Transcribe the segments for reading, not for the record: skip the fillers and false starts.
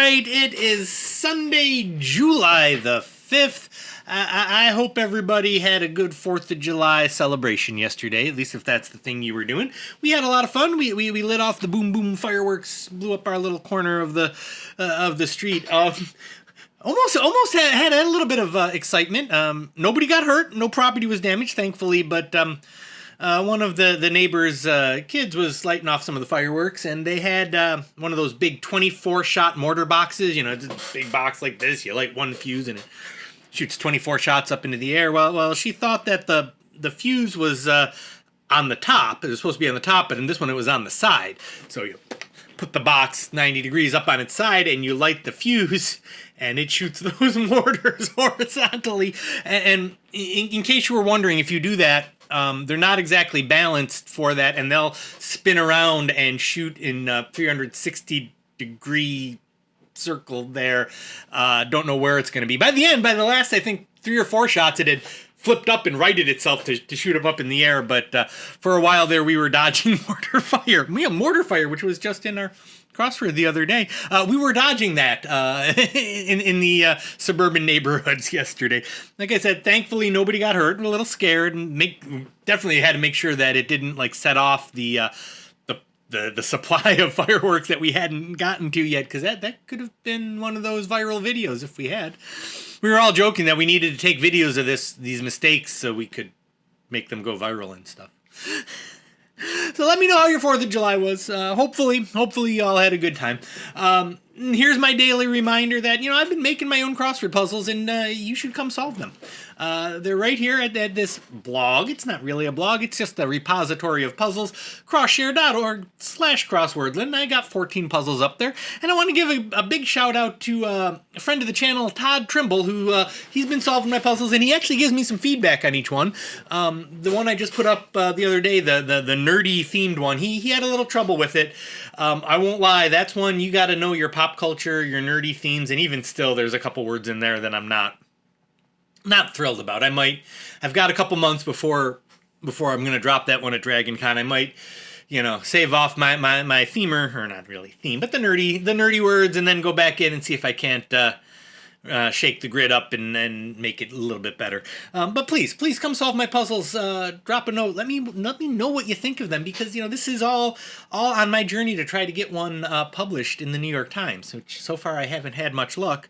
right, it is Sunday, July the 5th. I hope everybody had a good 4th of July celebration yesterday, at least if that's the thing you were doing. We had a lot of fun. We lit off the boom boom fireworks, blew up our little corner of the street. Almost had a little bit of excitement. Nobody got hurt, no property was damaged, thankfully, but one of the neighbors' kids was lighting off some of the fireworks, and they had one of those big 24-shot mortar boxes. You know, it's a big box like this. You light one fuse, and it shoots 24 shots up into the air. Well, she thought that the fuse was on the top. It was supposed to be on the top, but in this one it was on the side. So you put the box 90 degrees up on its side, and you light the fuse, and it shoots those mortars horizontally. And in case you were wondering, if you do that, they're not exactly balanced for that, and they'll spin around and shoot in 360-degree circle there. Don't know where it's going to be. By the last, I think, 3 or 4 shots, it had flipped up and righted itself to shoot them up in the air. But for a while there, we were dodging mortar fire. We have mortar fire, which was just in our crossword the other day. We were dodging that in the suburban neighborhoods yesterday. Like I said, thankfully nobody got hurt. We're a little scared, and definitely had to make sure that it didn't set off the supply of fireworks that we hadn't gotten to yet, because that could have been one of those viral videos if we had. We were all joking that we needed to take videos of these mistakes so we could make them go viral and stuff. So let me know how your 4th of July was. Hopefully you all had a good time. Here's my daily reminder that, I've been making my own crossword puzzles, and you should come solve them. They're right here at this blog. It's not really a blog. It's just a repository of puzzles, crossshare.org/crosswordland. I got 14 puzzles up there. And I want to give a big shout out to a friend of the channel, Todd Trimble, who he's been solving my puzzles, and he actually gives me some feedback on each one. The one I just put up the other day, the nerdy themed one, he had a little trouble with it. I won't lie, that's one you got to know your pop culture, your nerdy themes, and even still, there's a couple words in there that I'm not thrilled about. I've got a couple months before I'm going to drop that one at Dragon Con. I might, save off my themer, or not really theme, but the nerdy words, and then go back in and see if I can't shake the grid up and make it a little bit better. But please come solve my puzzles. Drop a note. Let me know what you think of them, because this is all on my journey to try to get one published in the New York Times, which so far I haven't had much luck.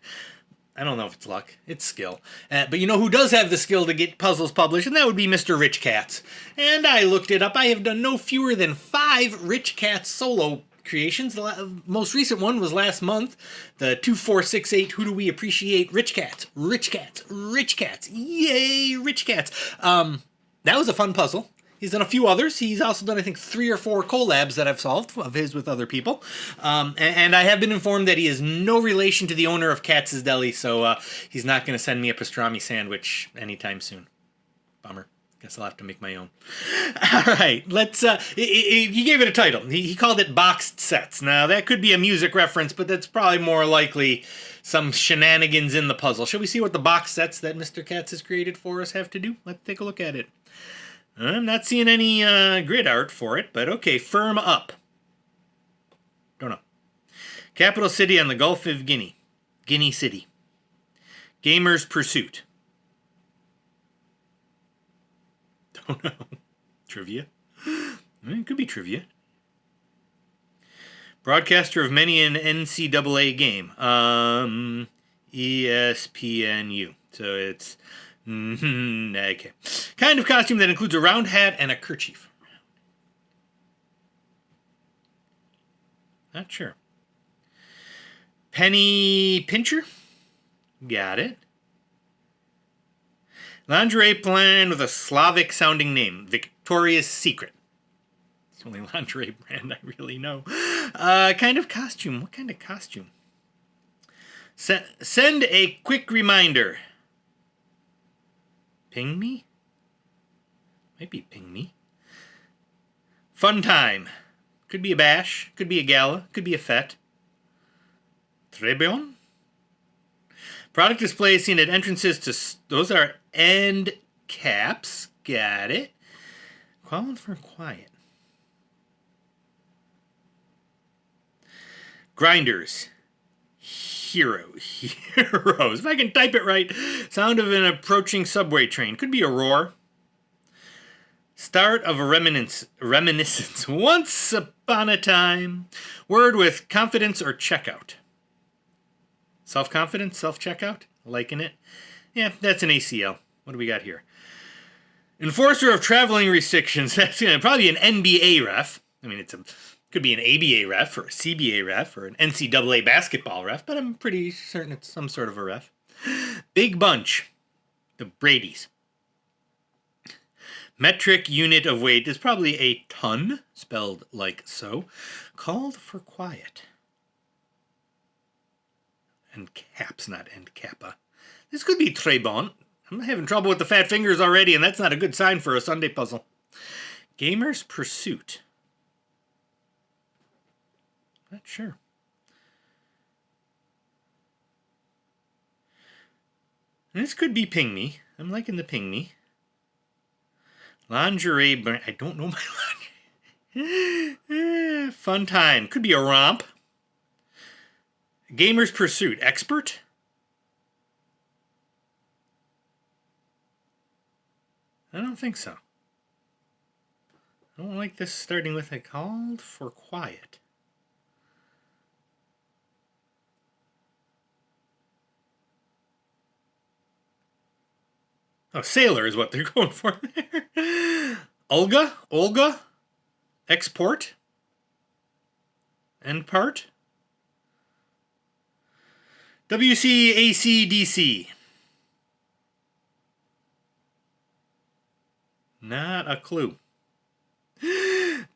I don't know if it's luck. It's skill. But you know who does have the skill to get puzzles published, and that would be Mr. Rich Katz. And I looked it up. I have done no fewer than 5 Rich Katz solo creations. The most recent one was last month. The 2468 Who Do We Appreciate? Rich Katz. Rich Katz. Rich Katz. Yay, Rich Katz. That was a fun puzzle. He's done a few others. He's also done, I think, 3 or 4 collabs that I've solved of his with other people. And I have been informed that he is no relation to the owner of Katz's Deli, so he's not going to send me a pastrami sandwich anytime soon. Bummer. Guess I'll have to make my own. All right, let's... he gave it a title. He called it Boxed Sets. Now, that could be a music reference, but that's probably more likely some shenanigans in the puzzle. Shall we see what the box sets that Mr. Katz has created for us have to do? Let's take a look at it. I'm not seeing any grid art for it, but okay, firm up. Don't know. Capital city on the Gulf of Guinea. Guinea City. Gamer's Pursuit. Don't know. Trivia? It could be trivia. Broadcaster of many an NCAA game. ESPNU. So it's... okay. Kind of costume that includes a round hat and a kerchief. Not sure. Penny pincher? Got it. Lingerie brand with a Slavic-sounding name. Victoria's Secret. It's the only lingerie brand I really know. Kind of costume. What kind of costume? Send a quick reminder. Ping me? Might be ping me. Fun time. Could be a bash. Could be a gala. Could be a fete. Très bien. Product display seen at entrances to... Those are end caps. Got it. Calling for quiet. Grinders. Heroes. If I can type it right. Sound of an approaching subway train. Could be a roar. Start of a reminiscence. Once upon a time. Word with confidence or checkout. Self-confidence, self-checkout. Liking it. Yeah, that's an ACL. What do we got here? Enforcer of traveling restrictions. That's probably an NBA ref. I mean, could be an ABA ref or a CBA ref or an NCAA basketball ref, but I'm pretty certain it's some sort of a ref. Big bunch. The Brady's. Metric unit of weight is probably a ton, spelled like so. Called for quiet. And caps, not end kappa. This could be très bon. I'm having trouble with the fat fingers already, and that's not a good sign for a Sunday puzzle. Gamer's Pursuit. Not sure. This could be Ping Me. I'm liking the Ping Me. Lingerie brand. I don't know my lingerie. Fun time. Could be a romp. Gamer's Pursuit. Expert? I don't think so. I don't like this starting with a called for quiet. Oh, sailor is what they're going for there. Olga, export, end part. WCACDC. Not a clue.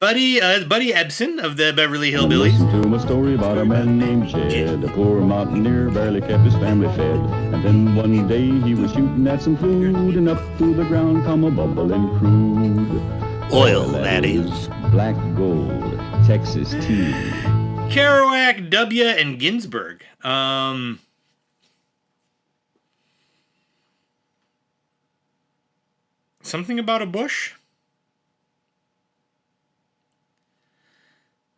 Buddy Ebsen of the Beverly Hillbillies. Listen to a story about a man named Jed. A poor mountaineer barely kept his family fed. And then one day he was shooting at some food, and up through the ground come a bubbling crude. Oil, that is. Black gold, Texas tea. Kerouac, W, and Ginsburg. Something about a bush?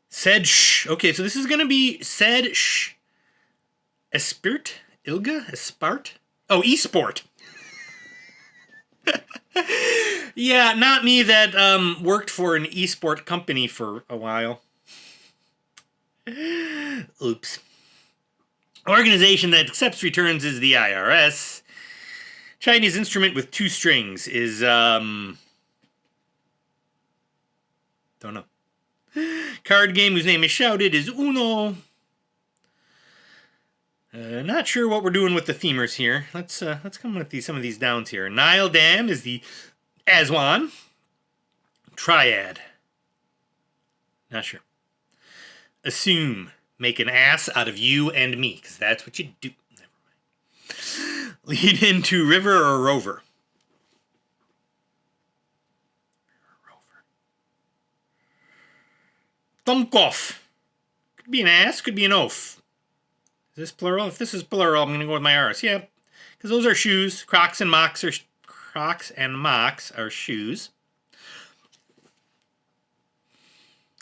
Said shh. Okay, so this is going to be said shh. Espert? Ilga? Espart? Oh, esport. Yeah, not me that worked for an esport company for a while. Oops. Organization that accepts returns is the IRS. Chinese instrument with 2 strings is, don't know. Card game whose name is shouted is Uno. Not sure what we're doing with the themers here. Let's come with some of these downs here. Nile Dam is the Aswan. Triad. Not sure. Assume. Make an ass out of you and me, because that's what you do. Never mind. Lead into river or rover. Thumkoff. Could be an ass, could be an oaf. Is this plural? If this is plural, I'm going to go with my R's. Yeah, because those are shoes. Crocs and mocks are shoes.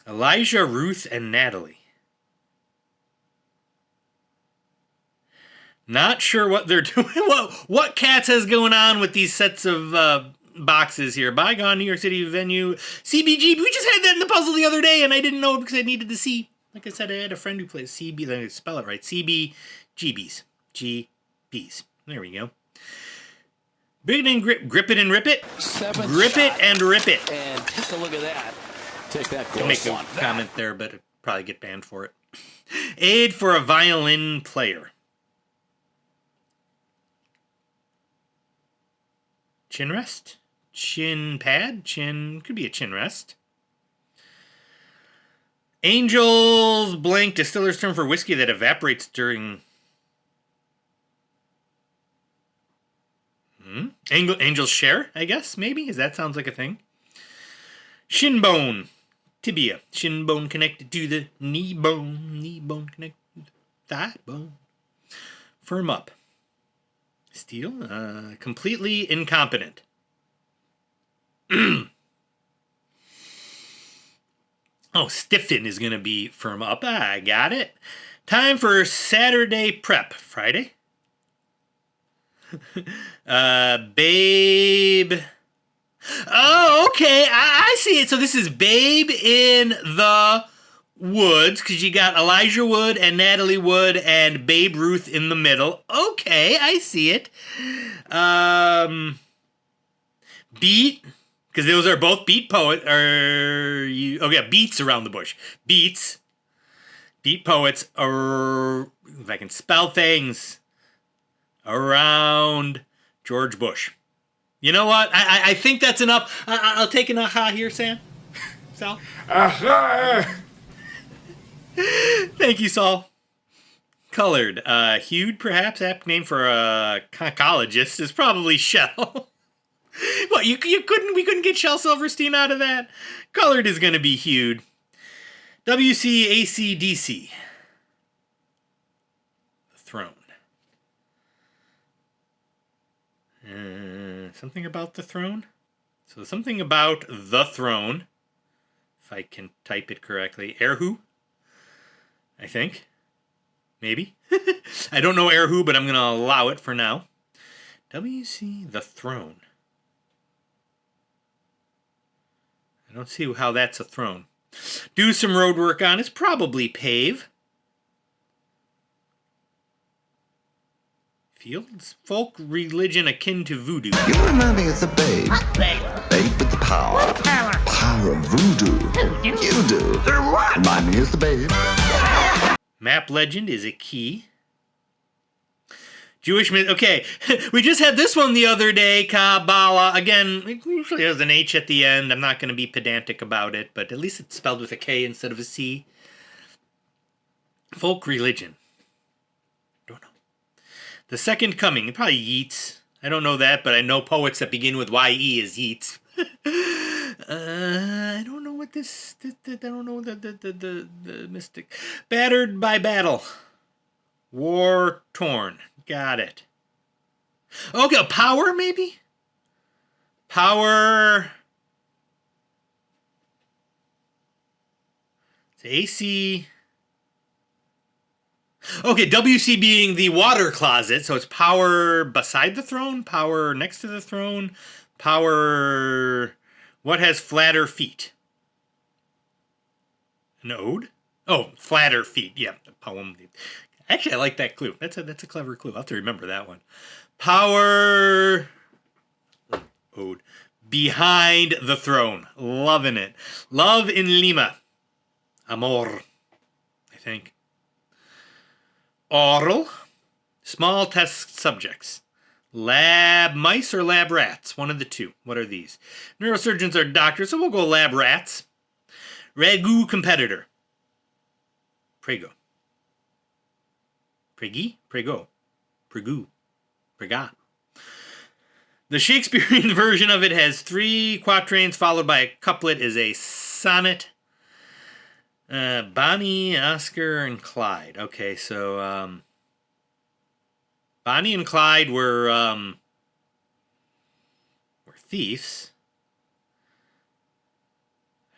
Elijah, Ruth, and Natalie. Not sure what they're doing. What Katz has going on with these sets of boxes here. Bygone New York City venue. CBG. We just had that in the puzzle the other day, and I didn't know it because I needed the C. Like I said, I had a friend who plays CB. Let me spell it right. CBGBs. GBs. There we go. Big and grip it and rip it. Grip it and rip it. And take a look at that. Take that. I'll make a comment there, but I'd probably get banned for it. Aid for a violin player. Chin rest? Chin pad? Chin, could be a chin rest. Angels blank, distiller's term for whiskey that evaporates during... Angels share, I guess, maybe? Because that sounds like a thing. Shin bone. Tibia. Shin bone connected to the knee bone. Knee bone connected to the thigh bone. Firm up. Steel. Completely incompetent. Oh, stiffen is going to be firm up. I got it. Time for Saturday prep. Friday? Babe. Oh, okay. I see it. So this is Babe in the Woods, because you got Elijah Wood and Natalie Wood and Babe Ruth in the middle. Okay, I see it. Beat, because those are both beat poets. Beats around the bush. Beats. Beat poets. If I can spell things. Around George Bush. You know what? I think that's enough. I'll take an aha here, Sam. Sal? Aha! Thank you, Saul. Colored. Hued, perhaps. Apt name for a conchologist is probably Shell. What, we couldn't get Shel Silverstein out of that? Colored is going to be hued. WCACDC. The Throne. Something about the throne? So something about the throne. If I can type it correctly. Erhu? I think. Maybe. I don't know Erhu, but I'm going to allow it for now. WC the throne. I don't see how that's a throne. Do some road work on. It's probably pave. Fields, folk religion akin to voodoo. You remind me of the babe. What babe? Babe with the power. What power? Power of voodoo. Voodoo? You do. What? Remind me of the babe. Map legend is a key. Jewish myth. Okay, we just had this one the other day. Kabbalah. Again, it usually has an H at the end. I'm not going to be pedantic about it, but at least it's spelled with a K instead of a C. Folk religion. Don't know. The Second Coming. Probably Yeats. I don't know that, but I know poets that begin with Y-E as Yeats. I don't know what this. I don't know the mystic. Battered by battle. War torn. Got it. Okay, power maybe? Power. It's AC. Okay, WC being the water closet, so it's power beside the throne, power next to the throne, power. What has flatter feet? An ode? Oh, flatter feet. Yeah, the poem. Actually, I like that clue. That's a clever clue. I'll have to remember that one. Power. Ode. Behind the throne. Loving it. Love in Lima. Amor. I think. Oral. Small test subjects. Lab mice or lab rats? One of the two. What are these? Neurosurgeons are doctors, so we'll go lab rats. Ragu competitor. Prego. Pregi? Prego. Pregu. Prega. The Shakespearean version of it has 3 quatrains followed by a couplet is a sonnet. Bonnie, Oscar, and Clyde. Okay, so Bonnie and Clyde were thieves.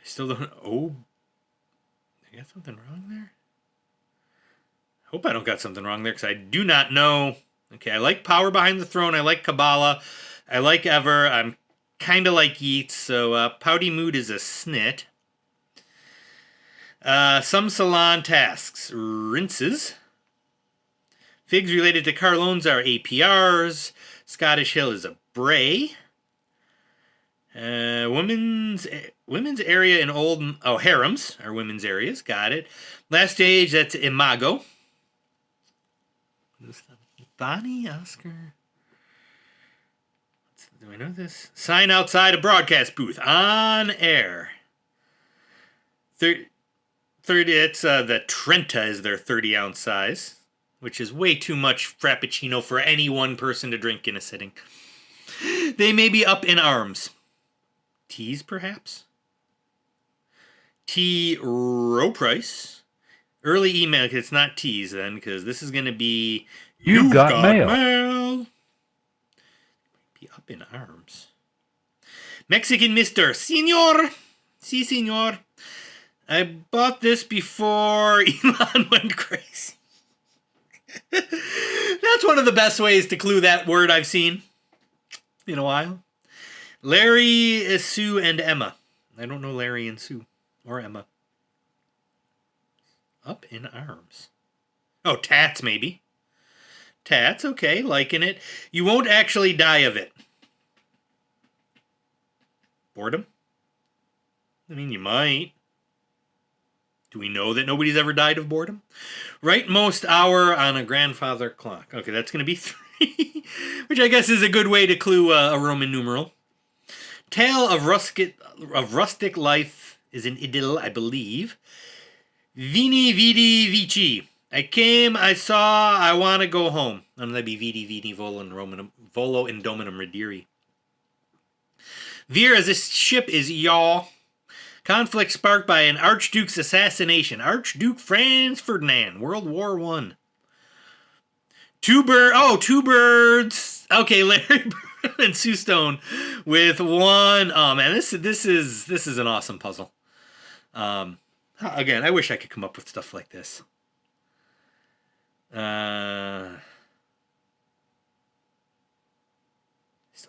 I still don't. Oh, I got something wrong there. Hope I don't got something wrong there because I do not know. Okay, I like Power Behind the Throne. I like Kabbalah. I like Ever. I'm kind of like Yeats. So Pouty Mood is a snit. Some salon tasks. Rinses. Figs related to car loans are APRs. Scottish Hill is a bray. Women's area in old... Oh, harems are women's areas. Got it. Last stage, that's Imago. Bonnie, Oscar... Do I know this? Sign outside a broadcast booth. On air. 30, it's the Trenta is their 30-ounce size, which is way too much Frappuccino for any one person to drink in a sitting. They may be up in arms. Teas, perhaps? Tea row price. Early email, because it's not teas then, because this is going to be... You've got mail. Be up in arms. Mexican Mister. Senor. Si, senor. I bought this before Elon went crazy. That's one of the best ways to clue that word I've seen in a while. Larry, Sue, and Emma. I don't know Larry and Sue or Emma. Up in arms. Oh, tats maybe. Tats, okay, liking it. You won't actually die of it. Boredom? I mean, you might. Do we know that nobody's ever died of boredom? Rightmost hour on a grandfather clock. Okay, that's going to be 3, which I guess is a good way to clue a Roman numeral. Tale of rustic life is an idyll, I believe. Vini, vidi, vici. I came, I saw, I want to go home. And that'd be vidi, vidi, volo, and volo, indominum, rediri. Veer as a ship is yaw. Conflict sparked by an Archduke's assassination. Archduke Franz Ferdinand, World War I. Two birds. Okay, Larry Bird and Sue Stone with one. Oh man, this is an awesome puzzle. Again, I wish I could come up with stuff like this. Still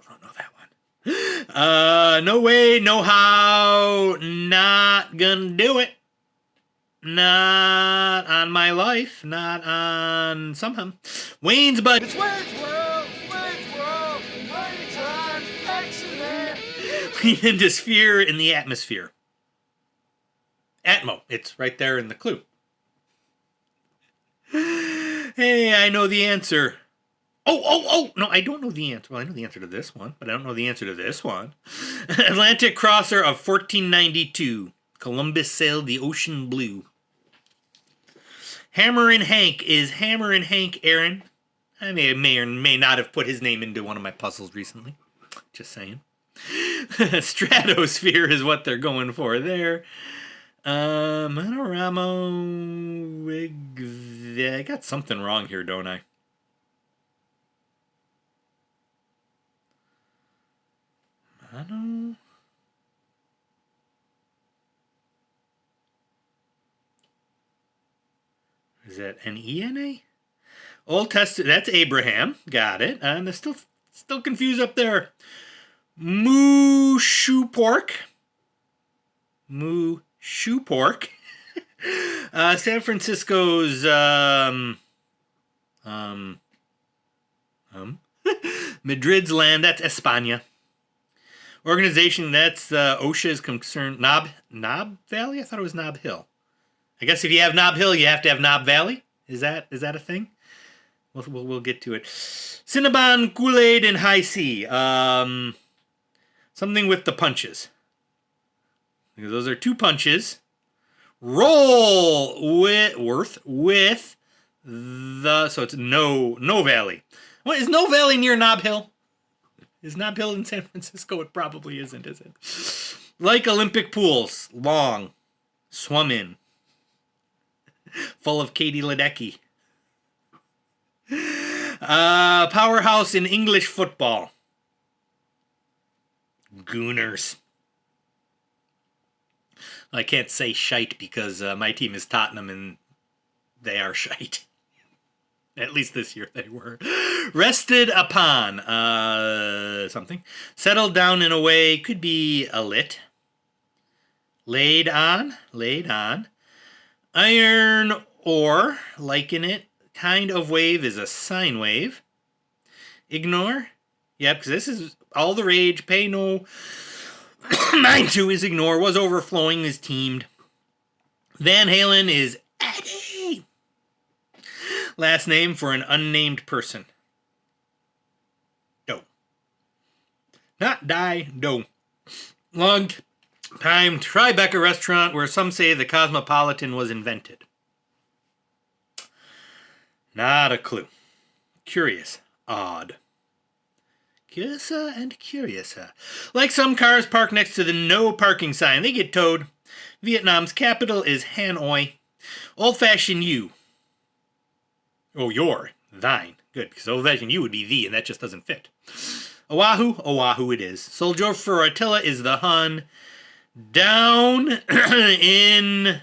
don't know that one. No way, no how, not gonna do it. Not on my life, not on somehow. Wayne's Bud. It's Wayne's World, anytime, excellent. Lean into sphere in the atmosphere. Atmo, it's right there in the clue. Hey, I know the answer. Oh, no, I don't know the answer. Well, I know the answer to this one, but I don't know the answer to this one. Atlantic crosser of 1492. Columbus sailed the ocean blue. Hammerin' Hank. Is Hammerin' Hank Aaron? I may or may not have put his name into one of my puzzles recently. Just saying. Stratosphere is what they're going for there. Manoramo. I got something wrong here, don't I? Mono. Is that N-E-N-A? Old Testament. That's Abraham. Got it. I'm still confused up there. Moo shoe pork. Moo shoe pork. San Francisco's Madrid's land. That's España. Organization, that's OSHA is concerned. Knob Valley? I thought it was Knob Hill. I guess if you have Knob Hill, you have to have Knob Valley. Is that a thing? We'll get to it. Cinnabon, Kool-Aid, and High C. Something with the punches. Those are 2 punches. Roll with the, so it's no Valley. What, is No Valley near Knob Hill? Is Knob Hill in San Francisco? It probably isn't, is it? Like Olympic pools, long, swum in, full of Katie Ledecky. Powerhouse in English football. Gooners. I can't say shite because my team is Tottenham and they are shite. At least this year they were. Rested upon. Something. Settled down in a way. Could be a lit. Laid on. Iron ore. Liken it. Kind of wave is a sine wave. Ignore. Yep, because this is all the rage. Pay no mind to is ignore. Was overflowing is teamed. Van Halen is Eddie. Last name for an unnamed person. Doe. Not die, doe. Long time Tribeca restaurant where some say the Cosmopolitan was invented. Not a clue. Curious. Odd. Curiosa and Curiosa. Like some cars parked next to the no parking sign, they get towed. Vietnam's capital is Hanoi. Old-fashioned you. Oh, your. Thine. Good, because old-fashioned you would be thee, and that just doesn't fit. Oahu. Oahu it is. Soldier for Attila is the Hun. Down in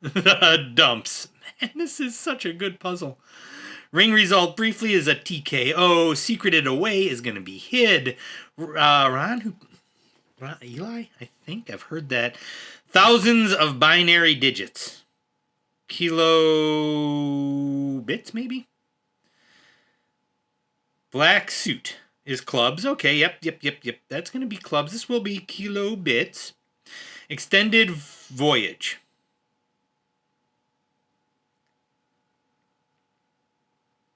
the dumps. Man, this is such a good puzzle. Ring result briefly is a TKO. Secreted away is going to be hid. Eli, I think I've heard that. Thousands of binary digits. Kilo bits, maybe? Black suit is clubs. Okay, yep. That's going to be clubs. This will be kilo bits. Extended voyage.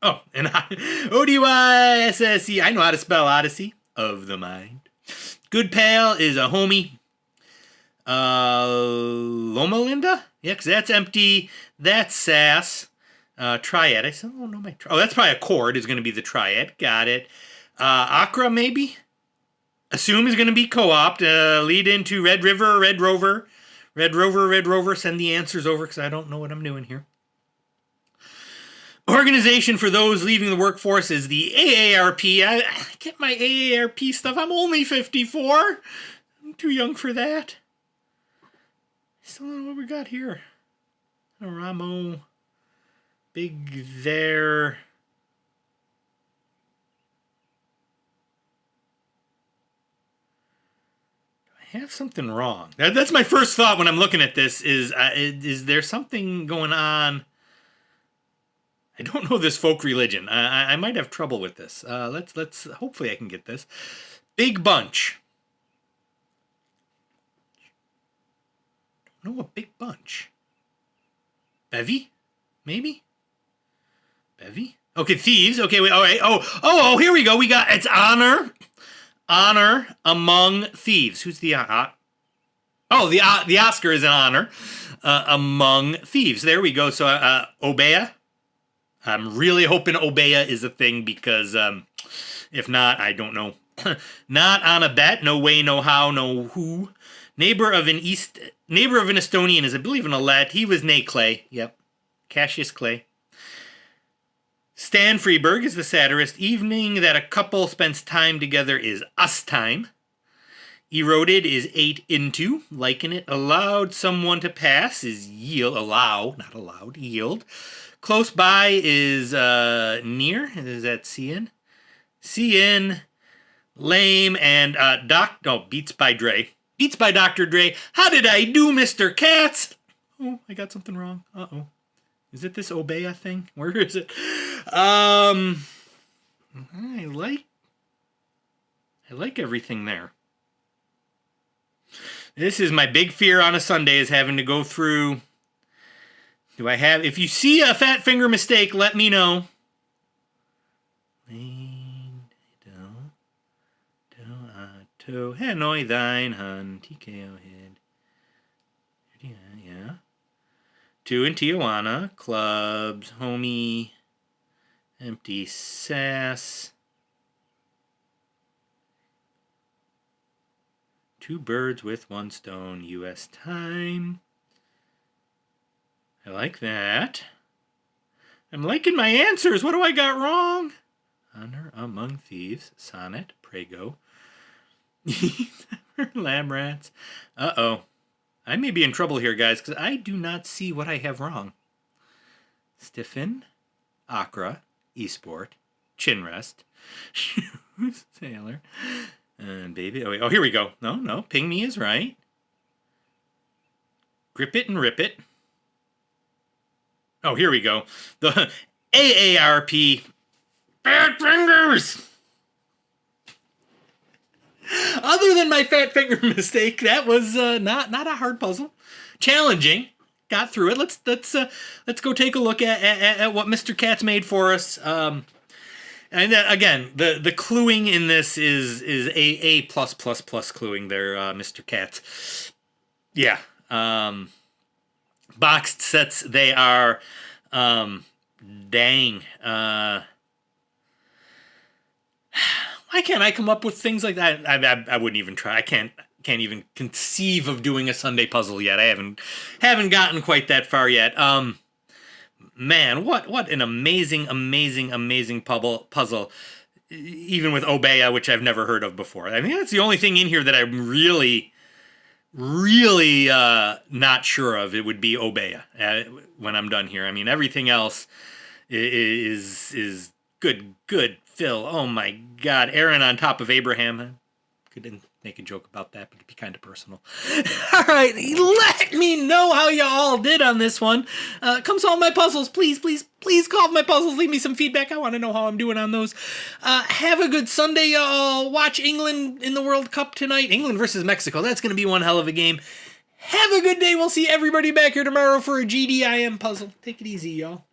Oh, and Odyssey. I know how to spell Odyssey of the mind. Good pal is a homie. Loma Linda? Yeah, because that's empty. That's sass. Triad. I said, oh, no, that's probably a chord is going to be the triad. Got it. Accra, maybe? Assume is going to be co-opt. Lead into Red River, Red Rover. Red Rover. Send the answers over because I don't know what I'm doing here. Organization for those leaving the workforce is the AARP. I get my AARP stuff. I'm only 54. I'm too young for that. Still don't know what we got here. Ramo. Big there. I have something wrong. That's my first thought when I'm looking at this is there something going on? I don't know this folk religion. I might have trouble with this. Let's hopefully I can get this. Big bunch. Don't know a big bunch. Bevy? Maybe? Bevy? Okay, thieves. Okay, wait, all right. Oh, here we go. We got, it's honor. Honor among thieves. Who's the, the Oscar is an honor among thieves. There we go. So, Obeah. I'm really hoping Obeah is a thing because if not, I don't know. Not on a bet. No way, no how, no who. Neighbor of an Estonian is, I believe, an Alette. He was Nay Clay. Yep. Cassius Clay. Stan Freeberg is the satirist. Evening that a couple spends time together is us time. Eroded is ate into. Liken it. Allowed someone to pass is yield. Allow, not allowed. Yield. Close by is near. Is that CN? CN. Lame and Beats by Dre. Beats by Dr. Dre. How did I do, Mr. Katz? Oh, I got something wrong. Uh-oh. Is it this Obeah thing? Where is it? I like everything there. This is my big fear on a Sunday is having to go through. If you see a fat finger mistake, let me know. Hanoi thine hun TKO head. Yeah. 2 in Tijuana. Clubs. Homie. Empty sass. 2 birds with 1 stone. U.S. time. I like that. I'm liking my answers. What do I got wrong? Honor among thieves. Sonnet. Prego. Lab rats. Uh-oh. I may be in trouble here, guys, because I do not see what I have wrong. Stiffen. Accra. Esport. Chin rest. Sailor. And baby. Oh, here we go. No. Ping me is right. Grip it and rip it. Oh, here we go. The AARP. Fat fingers! Other than my fat finger mistake, that was not a hard puzzle. Challenging. Got through it. Let's go take a look at what Mr. Katz made for us. And again, the cluing in this is A plus cluing there, Mr. Katz. Yeah. Boxed sets, they are dang. Why can't I come up with things like that? I wouldn't even try. I can't even conceive of doing a Sunday puzzle yet. I haven't gotten quite that far yet. Man, what an amazing puzzle. Even with Obeah, which I've never heard of before. I think that's the only thing in here that I'm really not sure of. It would be Obeah when I'm done here. I mean, everything else is good, Phil. Oh my God, Aaron on top of Abraham. Couldn't make a joke about that, but it'd be kind of personal. All right, let me know how you all did on this one. Come solve my puzzles, please, please, please solve my puzzles. Leave me some feedback. I want to know how I'm doing on those. Have a good Sunday, y'all. Watch England in the World Cup tonight. England versus Mexico. That's going to be one hell of a game. Have a good day. We'll see everybody back here tomorrow for a GDIM puzzle. Take it easy, y'all.